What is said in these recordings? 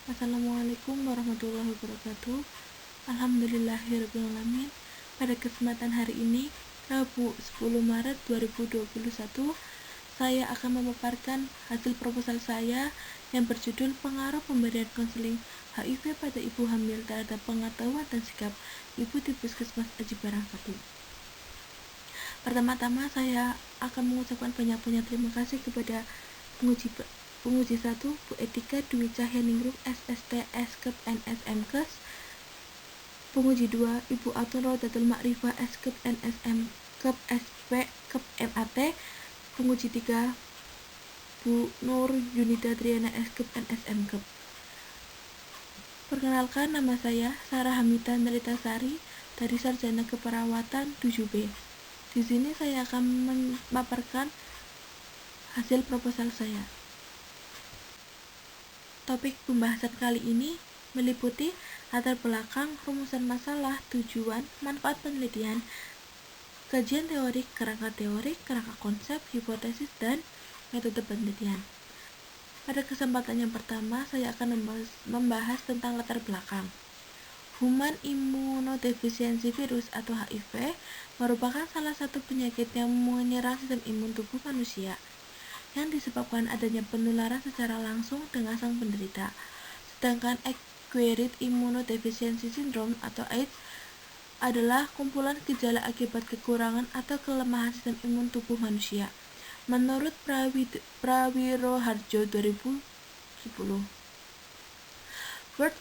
Assalamualaikum warahmatullahi wabarakatuh. Alhamdulillahirrahmanirrahim. Pada kesempatan hari ini, Rabu 10 Maret 2021, saya akan memaparkan hasil proposal saya yang berjudul Pengaruh Pemberian Konseling HIV pada Ibu Hamil terhadap Pengetahuan dan Sikap Ibu di Puskesmas Aji Barang 1. Pertama-tama saya akan mengucapkan banyak-banyak terima kasih kepada penguji 1, Bu Etika Dwi Cahyaningrum SST Eskep NSMkes. Penguji 2, Ibu Atun Rodatul Makrifah Eskep NSM Kep SP Kep MAT. Penguji 3, Bu Nur Yunida Triana Eskep NSM Kep. Perkenalkan, nama saya Sarah Hamida Nelitasari dari Sarjana Keperawatan 7B. Di sini saya akan memaparkan hasil proposal saya. Topik pembahasan kali ini meliputi latar belakang, rumusan masalah, tujuan, manfaat penelitian, kajian teorik, kerangka konsep, hipotesis, dan metode penelitian. Pada kesempatan yang pertama, saya akan membahas tentang latar belakang. Human Immunodeficiency Virus atau HIV merupakan salah satu penyakit yang menyerang sistem imun tubuh manusia yang disebabkan adanya penularan secara langsung dengan sang penderita. Sedangkan Acquired Immunodeficiency Syndrome atau AIDS adalah kumpulan gejala akibat kekurangan atau kelemahan sistem imun tubuh manusia. Menurut Prawiroharjo 2010, World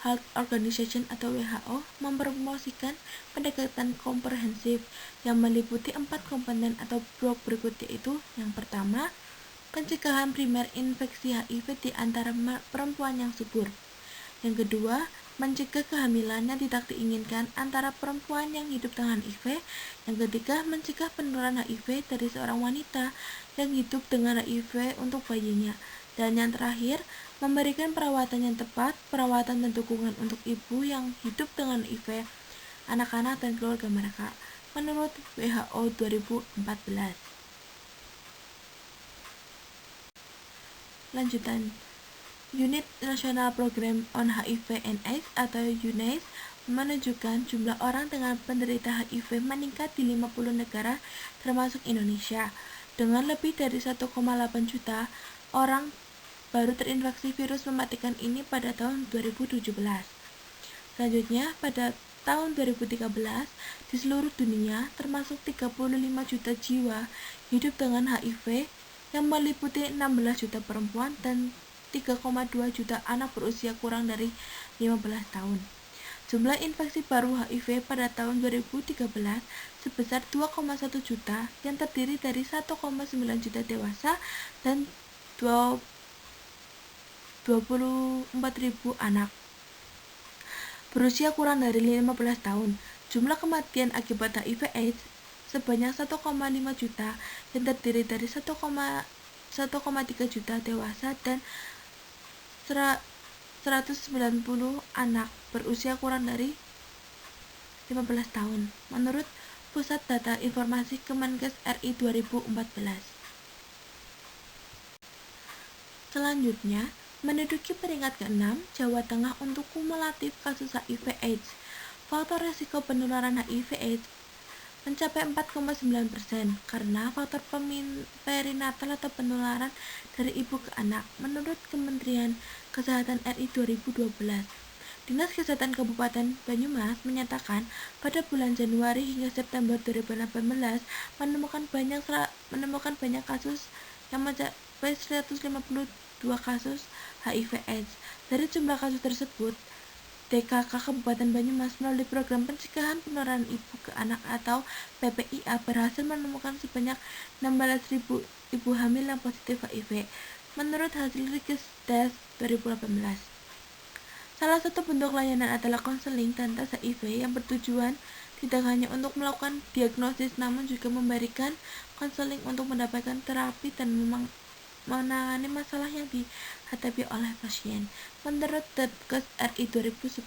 Health Organization atau WHO mempromosikan pendekatan komprehensif yang meliputi 4 komponen atau blok berikut, yaitu yang pertama, pencegahan primer infeksi HIV di antara perempuan yang subur. Yang kedua, mencegah kehamilan yang tidak diinginkan antara perempuan yang hidup dengan HIV. Yang ketiga, mencegah penularan HIV dari seorang wanita yang hidup dengan HIV untuk bayinya. Dan yang terakhir, memberikan perawatan yang tepat, perawatan dan dukungan untuk ibu yang hidup dengan HIV, anak-anak dan keluarga mereka, menurut WHO 2014. Lanjutan, Unit National Program on HIV and AIDS atau UNAIDS menunjukkan jumlah orang dengan penderita HIV meningkat di 50 negara termasuk Indonesia, dengan lebih dari 1,8 juta orang baru terinfeksi virus mematikan ini pada tahun 2017. Selanjutnya, pada tahun 2013, di seluruh dunia termasuk 35 juta jiwa hidup dengan HIV yang meliputi 16 juta perempuan dan 3,2 juta anak berusia kurang dari 15 tahun. Jumlah infeksi baru HIV pada tahun 2013 sebesar 2,1 juta yang terdiri dari 1,9 juta dewasa dan 24.000 anak berusia kurang dari 15 tahun. Jumlah kematian akibat HIV AIDS sebanyak 1,5 juta yang terdiri dari 1,3 juta dewasa dan 190 anak berusia kurang dari 15 tahun, menurut Pusat Data Informasi Kemenkes RI 2014. Selanjutnya, menduduki peringkat ke-6, Jawa Tengah untuk kumulatif kasus HIV AIDS. Faktor risiko penularan HIV AIDS mencapai 4,9% karena faktor perinatal atau penularan dari ibu ke anak, menurut Kementerian Kesehatan RI 2012. Dinas Kesehatan Kabupaten Banyumas menyatakan pada bulan Januari hingga September 2018 menemukan banyak kasus yang mencapai 152 kasus HIV AIDS. Dari jumlah kasus tersebut, DKK Kabupaten Banyumas melalui program pencegahan penularan ibu ke anak atau PPIA berhasil menemukan sebanyak 16.000 ibu hamil yang positif HIV, menurut hasil Riskesdas 2018. Salah satu bentuk layanan adalah konseling dan tes HIV yang bertujuan tidak hanya untuk melakukan diagnosis namun juga memberikan konseling untuk mendapatkan terapi dan menangani masalah yang dihadapi oleh pasien, menurut Depkes RI 2010.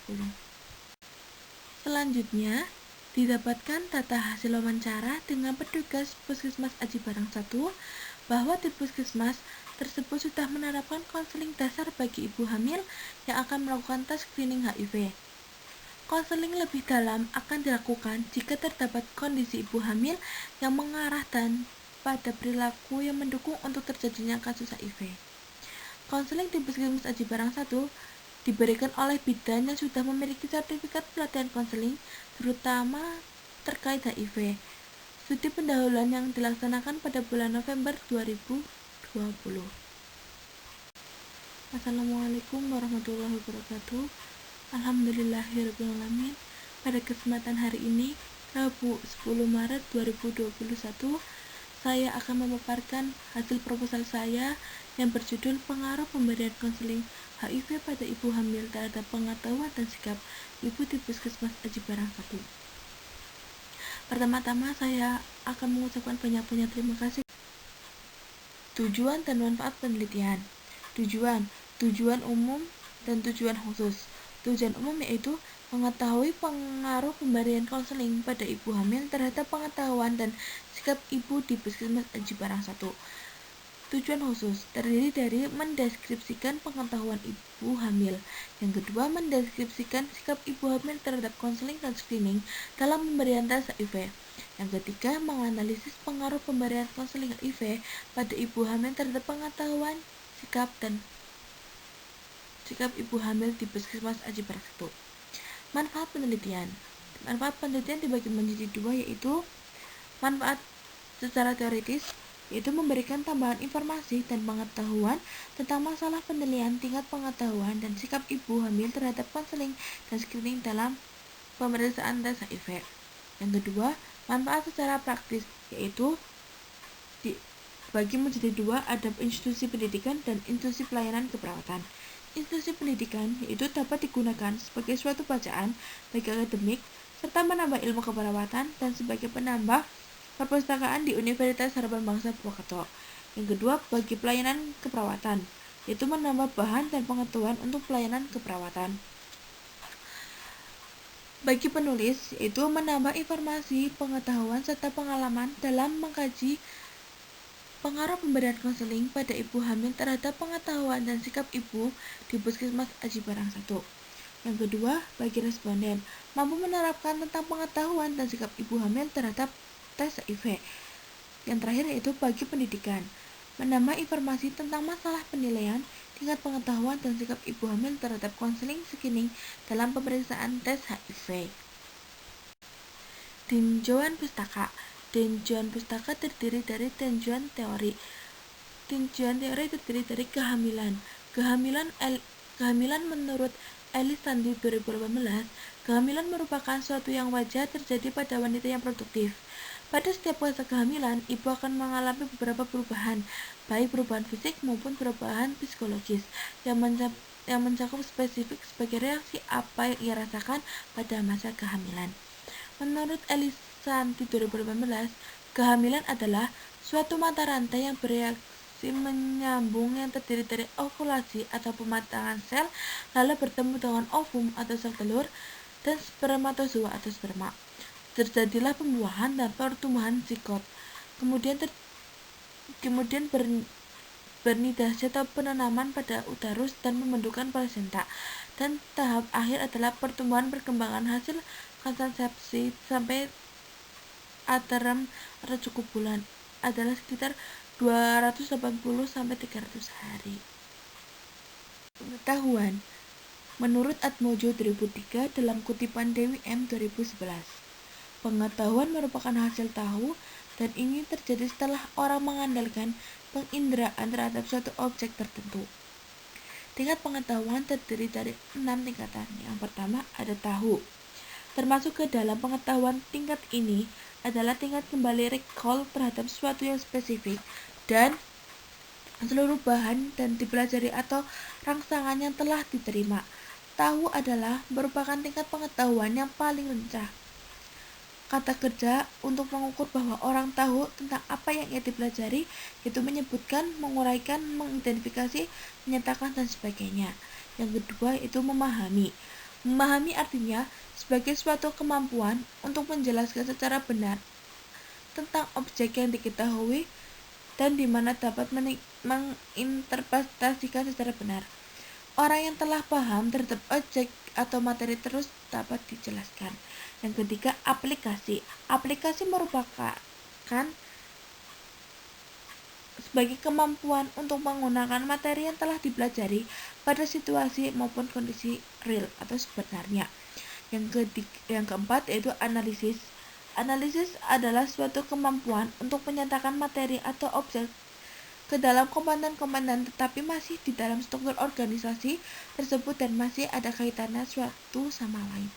Selanjutnya, didapatkan data hasil wawancara dengan petugas Puskesmas Aji Barang 1 bahwa di Puskesmas tersebut sudah menerapkan konseling dasar bagi ibu hamil yang akan melakukan tes screening HIV. Konseling lebih dalam akan dilakukan jika terdapat kondisi ibu hamil yang mengarah dan pada perilaku yang mendukung untuk terjadinya kasus HIV. Konseling di Puskesmas Aji Barang 1 diberikan oleh bidan yang sudah memiliki sertifikat pelatihan konseling, terutama terkait HIV. Studi pendahuluan yang dilaksanakan pada bulan November 2020. Assalamualaikum warahmatullahi wabarakatuh. Alhamdulillahirrahmanirrahim. Pada kesempatan hari ini, Rabu 10 Maret 2021, saya akan memaparkan hasil proposal saya yang berjudul Pengaruh Pemberian Konseling HIV pada Ibu Hamil terhadap Pengetahuan dan Sikap Ibu di Puskesmas Aji Barang 1. Pertama-tama saya akan mengucapkan banyak-banyak terima kasih. Tujuan dan manfaat penelitian. Tujuan umum dan tujuan khusus. Tujuan umum yaitu mengetahui pengaruh pemberian konseling pada ibu hamil terhadap pengetahuan dan sikap ibu di Puskesmas Aji Barang 1. Tujuan khusus terdiri dari mendeskripsikan pengetahuan ibu hamil. Yang kedua, mendeskripsikan sikap ibu hamil terhadap konseling dan screening dalam pemberian tes HIV. Yang ketiga, menganalisis pengaruh pemberian konseling HIV pada ibu hamil terhadap pengetahuan, sikap ibu hamil di Puskesmas Aji Barang 1. Manfaat penelitian. Manfaat penelitian dibagi menjadi dua, yaitu manfaat secara teoritis, yaitu memberikan tambahan informasi dan pengetahuan tentang masalah penilaian tingkat pengetahuan dan sikap ibu hamil terhadap konseling dan screening dalam pemeriksaan tes HIV. Yang kedua, manfaat secara praktis, yaitu dibagi menjadi dua, ada institusi pendidikan dan institusi pelayanan keperawatan. Institusi pendidikan yaitu dapat digunakan sebagai suatu bacaan bagi akademik serta menambah ilmu keperawatan dan sebagai penambah perpustakaan di Universitas Harapan Bangsa Purwokerto. Yang kedua, bagi pelayanan keperawatan, yaitu menambah bahan dan pengetahuan untuk pelayanan keperawatan. Bagi penulis, yaitu menambah informasi, pengetahuan, serta pengalaman dalam mengkaji pengaruh pemberian konseling pada ibu hamil terhadap pengetahuan dan sikap ibu di Puskesmas Aji Barang 1. Yang kedua, bagi responden, mampu menerapkan tentang pengetahuan dan sikap ibu hamil terhadap tes HIV. Yang terakhir yaitu bagi pendidikan, menambah informasi tentang masalah penilaian, tingkat pengetahuan dan sikap ibu hamil terhadap konseling screening dalam pemeriksaan tes HIV. Tinjauan pustaka. Tinjauan pustaka terdiri dari tinjauan teori. Tinjauan teori terdiri dari kehamilan. Kehamilan menurut Elis Sandi 2018, kehamilan merupakan suatu yang wajar terjadi pada wanita yang produktif. Pada setiap fase kehamilan, ibu akan mengalami beberapa perubahan, baik perubahan fisik maupun perubahan psikologis, yang mencakup spesifik sebagai reaksi apa yang ia rasakan pada masa kehamilan. Menurut Elisanti 2018, kehamilan adalah suatu mata rantai yang bereaksi menyambung yang terdiri dari ovulasi atau pematangan sel, lalu bertemu dengan ovum atau sel telur, dan spermatozoa atau sperma. Terjadilah pembuahan dan pertumbuhan zigot, kemudian bernidasi atau penanaman pada uterus dan pembentukan plasenta, dan tahap akhir adalah pertumbuhan perkembangan hasil konsepsi sampai aterem atau cukup bulan adalah sekitar 280-300 hari. Pengetahuan. Menurut Atmojo 2003 dalam kutipan Dewi M 2011, pengetahuan merupakan hasil tahu, dan ini terjadi setelah orang mengandalkan penginderaan terhadap suatu objek tertentu. Tingkat pengetahuan terdiri dari 6 tingkatan. Yang pertama ada tahu. Termasuk ke dalam pengetahuan tingkat ini adalah tingkat kembali recall terhadap sesuatu yang spesifik dan seluruh bahan dan dipelajari atau rangsangan yang telah diterima. Tahu adalah merupakan tingkat pengetahuan yang paling rendah. Kata kerja untuk mengukur bahwa orang tahu tentang apa yang ia dipelajari, yaitu menyebutkan, menguraikan, mengidentifikasi, menyatakan, dan sebagainya. Yang kedua itu memahami. Memahami artinya sebagai suatu kemampuan untuk menjelaskan secara benar tentang objek yang diketahui dan di mana dapat menginterpretasikan secara benar. Orang yang telah paham terhadap objek atau materi terus dapat dijelaskan. Yang ketiga, aplikasi. Aplikasi merupakan sebagai kemampuan untuk menggunakan materi yang telah dipelajari pada situasi maupun kondisi real atau sebenarnya. Yang keempat yaitu analisis. Analisis adalah suatu kemampuan untuk menyatakan materi atau objek ke dalam komponen-komponen tetapi masih di dalam struktur organisasi tersebut dan masih ada kaitannya suatu sama lain.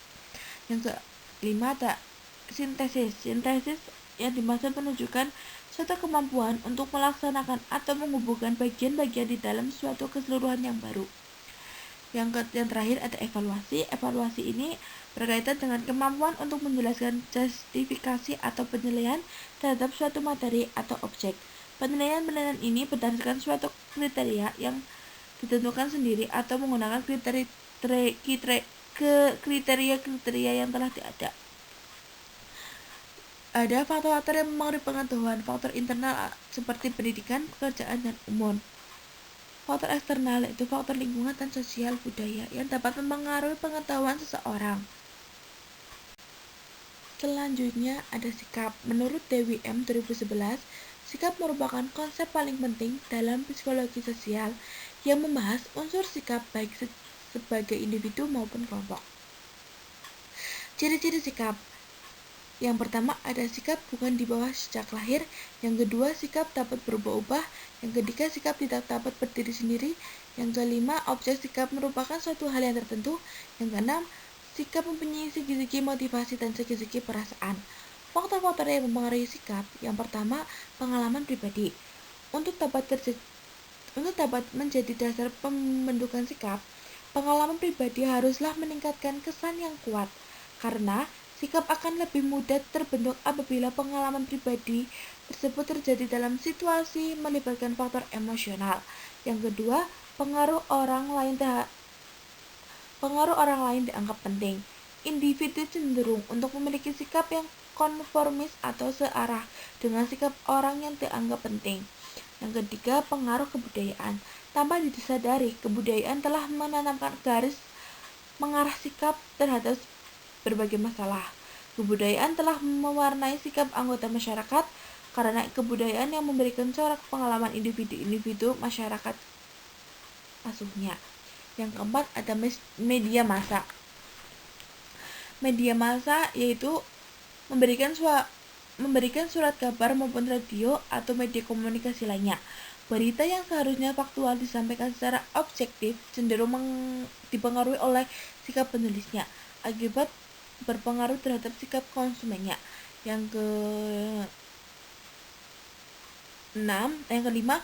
Yang kelima ada sintesis. Sintesis yang dimaksud menunjukkan suatu kemampuan untuk melaksanakan atau menghubungkan bagian-bagian di dalam suatu keseluruhan yang baru. Yang terakhir ada evaluasi. Evaluasi ini berkaitan dengan kemampuan untuk menjelaskan justifikasi atau penilaian terhadap suatu materi atau objek. Penilaian ini berdasarkan suatu kriteria yang ditentukan sendiri atau menggunakan kriteria yang telah ada. Ada faktor-faktor yang mempengaruhi pengetahuan, faktor internal seperti pendidikan, pekerjaan, dan umur. Faktor eksternal yaitu faktor lingkungan dan sosial budaya yang dapat mempengaruhi pengetahuan seseorang. Selanjutnya ada sikap. Menurut Dewi M. 2011, sikap merupakan konsep paling penting dalam psikologi sosial yang membahas unsur sikap baik sebagai individu maupun kelompok. Ciri-ciri sikap. Yang pertama ada sikap bukan dibawa sejak lahir. Yang kedua, sikap dapat berubah-ubah. Yang ketiga, sikap tidak dapat berdiri sendiri. Yang kelima, objek sikap merupakan suatu hal yang tertentu. Yang keenam, sikap mempunyai segi-segi motivasi dan segi-segi perasaan. Faktor-faktor yang mempengaruhi sikap. Yang pertama, pengalaman pribadi. Untuk dapat menjadi dasar pembentukan sikap, pengalaman pribadi haruslah meningkatkan kesan yang kuat. Karena sikap akan lebih mudah terbentuk apabila pengalaman pribadi tersebut terjadi dalam situasi melibatkan faktor emosional. Yang kedua, pengaruh orang lain dianggap penting. Individu cenderung untuk memiliki sikap yang konformis atau searah dengan sikap orang yang dianggap penting. Yang ketiga, pengaruh kebudayaan. Tanpa disadari, kebudayaan telah menanamkan garis mengarah sikap terhadap berbagai masalah. Kebudayaan telah mewarnai sikap anggota masyarakat karena kebudayaan yang memberikan corak pengalaman individu-individu masyarakat asuhnya. Yang keempat ada media massa. Media massa yaitu memberikan surat kabar maupun radio atau media komunikasi lainnya. Berita yang seharusnya faktual disampaikan secara objektif cenderung dipengaruhi oleh sikap penulisnya, akibat berpengaruh terhadap sikap konsumennya. Yang kelima,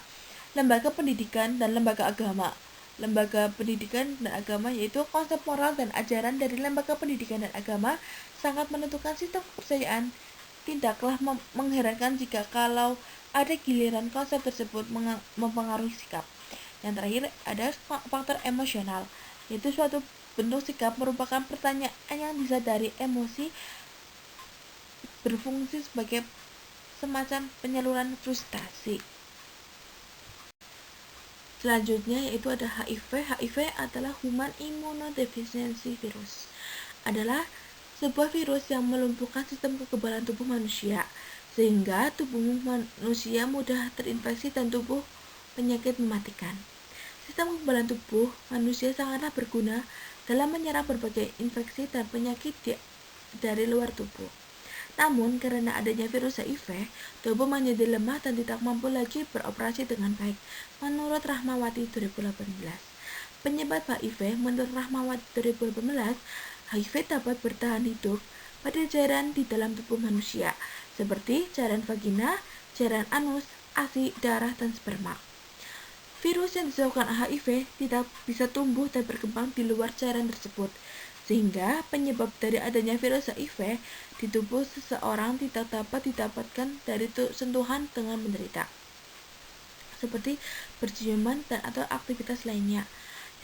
lembaga pendidikan dan lembaga agama. Lembaga pendidikan dan agama yaitu konsep moral dan ajaran dari lembaga pendidikan dan agama sangat menentukan sistem kepercayaan. Tidaklah mengherankan jika kalau ada giliran konsep tersebut mempengaruhi sikap. Yang terakhir ada faktor emosional, yaitu suatu bentuk sikap merupakan pertanyaan yang disadari. Emosi berfungsi sebagai semacam penyaluran frustasi. Selanjutnya yaitu ada HIV. HIV adalah Human Immunodeficiency Virus. Adalah sebuah virus yang melumpuhkan sistem kekebalan tubuh manusia, sehingga tubuh manusia mudah terinfeksi dan tubuh penyakit mematikan. Sistem kekebalan tubuh manusia sangatlah berguna dalam menyerang berbagai infeksi dan penyakit dari luar tubuh. Namun, karena adanya virus HIV, tubuh menjadi lemah dan tidak mampu lagi beroperasi dengan baik. Menurut Rahmawati 2018, penyebab HIV menurut Rahmawati 2018, HIV dapat bertahan hidup pada cairan di dalam tubuh manusia, seperti cairan vagina, cairan anus, ASI, darah, dan sperma. Virus yang disebabkan HIV tidak bisa tumbuh dan berkembang di luar cairan tersebut, sehingga penyebab dari adanya virus HIV di tubuh seseorang tidak dapat didapatkan dari sentuhan dengan menderita, seperti berciuman dan atau aktivitas lainnya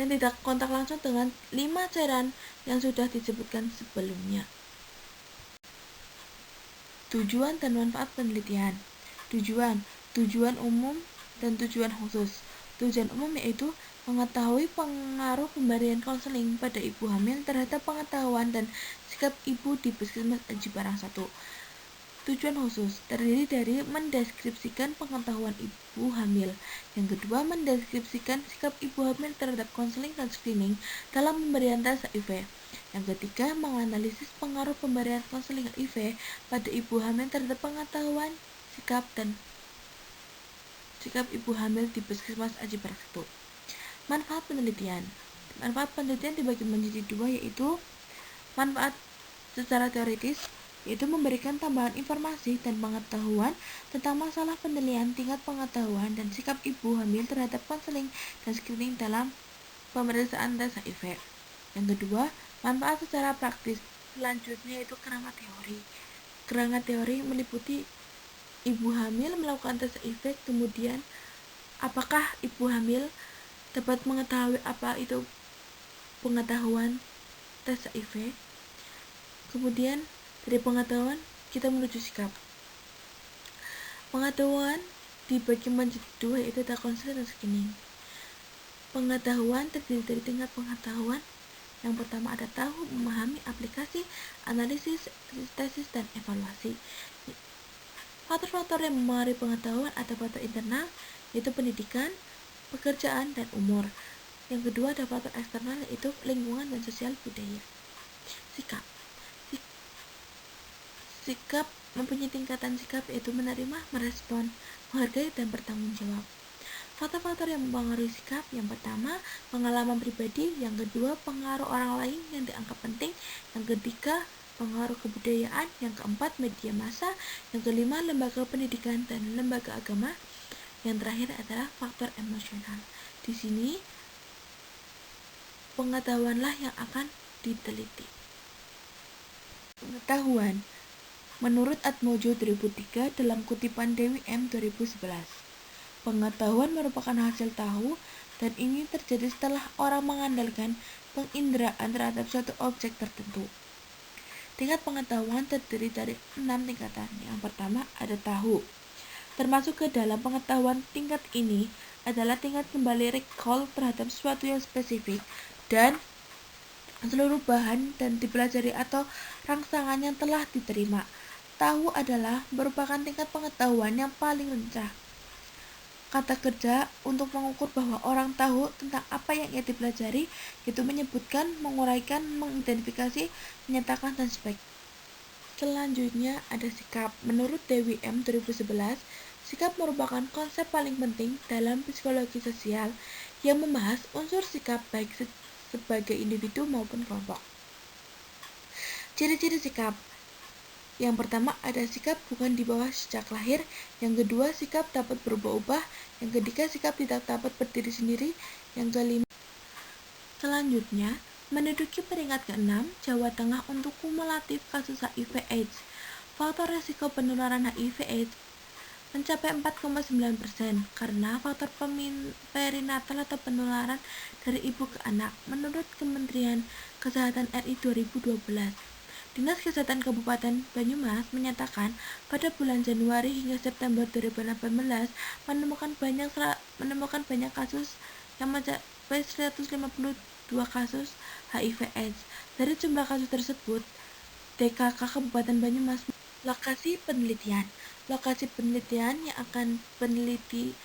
yang tidak kontak langsung dengan 5 cairan yang sudah disebutkan sebelumnya. Tujuan dan manfaat penelitian. Tujuan umum dan tujuan khusus. Tujuan umum yaitu mengetahui pengaruh pemberian konseling pada ibu hamil terhadap pengetahuan dan sikap ibu di Puskesmas Aji Barang 1. Tujuan khusus terdiri dari mendeskripsikan pengetahuan ibu hamil. Yang kedua, mendeskripsikan sikap ibu hamil terhadap konseling dan screening dalam pemberian tes HIV. Yang ketiga, menganalisis pengaruh pemberian konseling HIV pada ibu hamil terhadap pengetahuan, sikap ibu hamil di Puskesmas Aji Barang 1. Manfaat penelitian. Manfaat penelitian dibagi menjadi dua, yaitu manfaat secara teoritis, yaitu memberikan tambahan informasi dan pengetahuan tentang masalah penilaian tingkat pengetahuan dan sikap ibu hamil terhadap konseling dan screening dalam pemeriksaan tes HIV. Yang kedua, manfaat secara praktis. Selanjutnya yaitu kerangka teori. Kerangka teori meliputi ibu hamil melakukan tes HIV, kemudian apakah ibu hamil dapat mengetahui apa itu pengetahuan tes HIV. Kemudian dari pengetahuan kita menuju sikap. Pengetahuan dibagi menjadi dua, yaitu ada konseling dan screening. Pengetahuan terdiri dari tingkat pengetahuan. Yang pertama ada tahu, memahami, aplikasi, analisis, tesis, dan evaluasi. Faktor-faktor yang mempengaruhi pengetahuan ada faktor internal, yaitu pendidikan, pekerjaan, dan umur. Yang kedua ada faktor eksternal, yaitu lingkungan dan sosial budaya. Sikap. Sikap mempunyai tingkatan sikap, yaitu menerima, merespon, menghargai, dan bertanggung jawab. Faktor-faktor yang mempengaruhi sikap, yang pertama pengalaman pribadi, yang kedua pengaruh orang lain yang dianggap penting, yang ketiga pengaruh kebudayaan, yang keempat media massa, yang kelima lembaga pendidikan dan lembaga agama, yang terakhir adalah faktor emosional. Di sini pengetahuanlah yang akan diteliti. Pengetahuan menurut Atmojo 2003 dalam kutipan Dewi M 2011. Pengetahuan merupakan hasil tahu, dan ini terjadi setelah orang mengandalkan penginderaan terhadap suatu objek tertentu. Tingkat pengetahuan terdiri dari 6 tingkatan. Yang pertama ada tahu. Termasuk ke dalam pengetahuan tingkat ini adalah tingkat kembali recall terhadap sesuatu yang spesifik dan seluruh bahan dan dipelajari atau rangsangan yang telah diterima. Tahu adalah merupakan tingkat pengetahuan yang paling rendah. Kata kerja untuk mengukur bahwa orang tahu tentang apa yang ia dipelajari, yaitu menyebutkan, menguraikan, mengidentifikasi, menyatakan, dan sebagainya. Selanjutnya ada sikap. Menurut Dewi M 2011, sikap merupakan konsep paling penting dalam psikologi sosial yang membahas unsur sikap baik sebagai individu maupun kelompok. Ciri-ciri sikap. Yang pertama ada sikap bukan di bawah sejak lahir. Yang kedua sikap dapat berubah-ubah. Yang ketiga sikap tidak dapat berdiri sendiri. Yang kelima. Selanjutnya menduduki peringkat ke-6 Jawa Tengah untuk kumulatif kasus HIV/AIDS. Faktor resiko penularan HIV/AIDS mencapai 4,9% karena faktor perinatal atau penularan dari ibu ke anak. Menurut Kementerian Kesehatan RI 2012. Dinas Kesehatan Kabupaten Banyumas menyatakan pada bulan Januari hingga September 2018 menemukan banyak kasus yang mencapai 152 kasus HIV/AIDS. Dari jumlah kasus tersebut, DKK Kabupaten Banyumas. Lokasi penelitian yang akan peneliti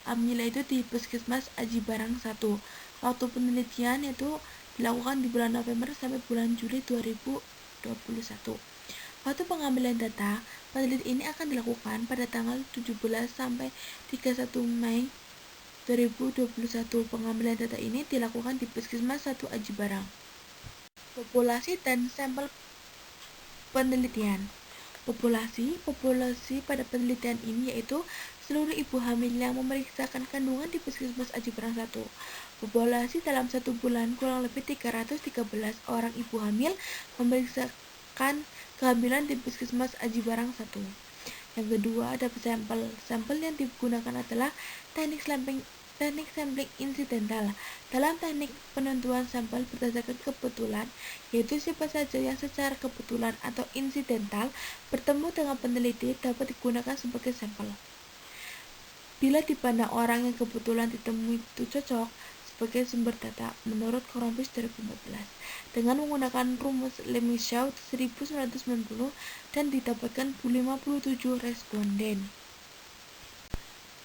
amila itu di Puskesmas Aji Barang 1. Waktu penelitian itu dilakukan di bulan November sampai bulan Juli 2021. Waktu pengambilan data, penelitian ini akan dilakukan pada tanggal 17 sampai 31 Mei 2021. Pengambilan data ini dilakukan di Puskesmas 1 Aji Barang. Populasi dan sampel penelitian. Populasi pada penelitian ini yaitu seluruh ibu hamil yang memeriksakan kandungan di Puskesmas Aji Barang 1. Populasi dalam 1 bulan kurang lebih 313 orang ibu hamil memeriksakan kehamilan di Puskesmas Aji Barang 1. Yang kedua ada sampel. Sampel yang digunakan adalah teknik sampling insidental. Dalam teknik penentuan sampel berdasarkan kebetulan, yaitu siapa saja yang secara kebetulan atau insidental bertemu dengan peneliti dapat digunakan sebagai sampel. Bila dipandang orang yang kebetulan ditemui itu cocok sebagai sumber data menurut Corombis 2014 dengan menggunakan rumus Lemaitre 1990 dan didapatkan 57 responden.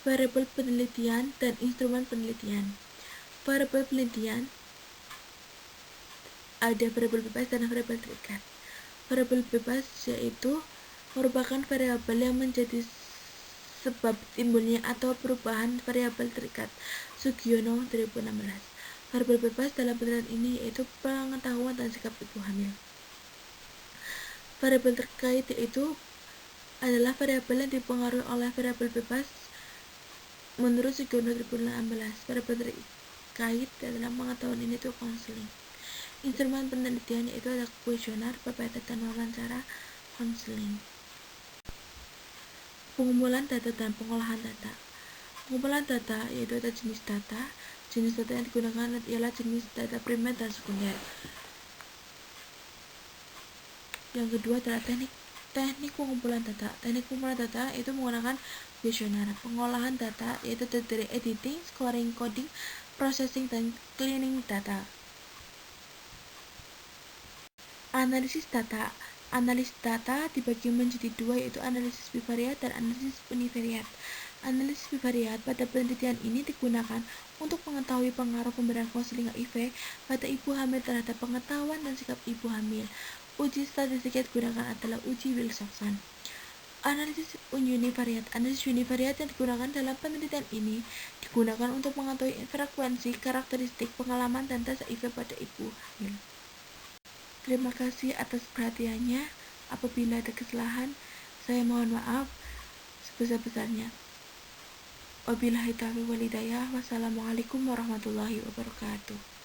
Variabel penelitian dan instrumen penelitian. Variabel penelitian ada variabel bebas dan variabel terikat. Variabel bebas yaitu merupakan variabel yang menjadi sebab timbulnya atau perubahan variabel terikat. Sugiono 2016. Variabel bebas dalam penelitian ini yaitu pengetahuan dan sikap ibu hamil. Variabel terkait yaitu adalah variabel yang dipengaruhi oleh variabel bebas menurut Sugiono 2016. Variabel terkait dalam pengetahuan ini itu konseling. Instrumen penelitian yaitu ada kuesioner, pepetah, dan wawancara konseling. Pengumpulan data dan pengolahan data. Pengumpulan data yaitu ada jenis data. Jenis data yang digunakan ialah jenis data primer dan sekunder. Yang kedua adalah teknik pengumpulan data. Teknik pengumpulan data itu menggunakan kuesioner. Pengolahan data yaitu terdiri editing, scoring, coding, processing, dan cleaning data. Analisis data. Analisis data dibagi menjadi dua yaitu analisis bivariat dan analisis univariat. Analisis bivariat pada penelitian ini digunakan untuk mengetahui pengaruh pemberian konseling HIV pada ibu hamil terhadap pengetahuan dan sikap ibu hamil. Uji statistik yang digunakan adalah uji Wilcoxon. Analisis univariat. Analisis univariat yang digunakan dalam penelitian ini digunakan untuk mengetahui frekuensi, karakteristik, pengalaman, dan tes HIV pada ibu hamil. Terima kasih atas perhatiannya. Apabila ada kesalahan, saya mohon maaf sebesar-besarnya. Wabillahi taufiq wal hidayah. Wassalamualaikum warahmatullahi wabarakatuh.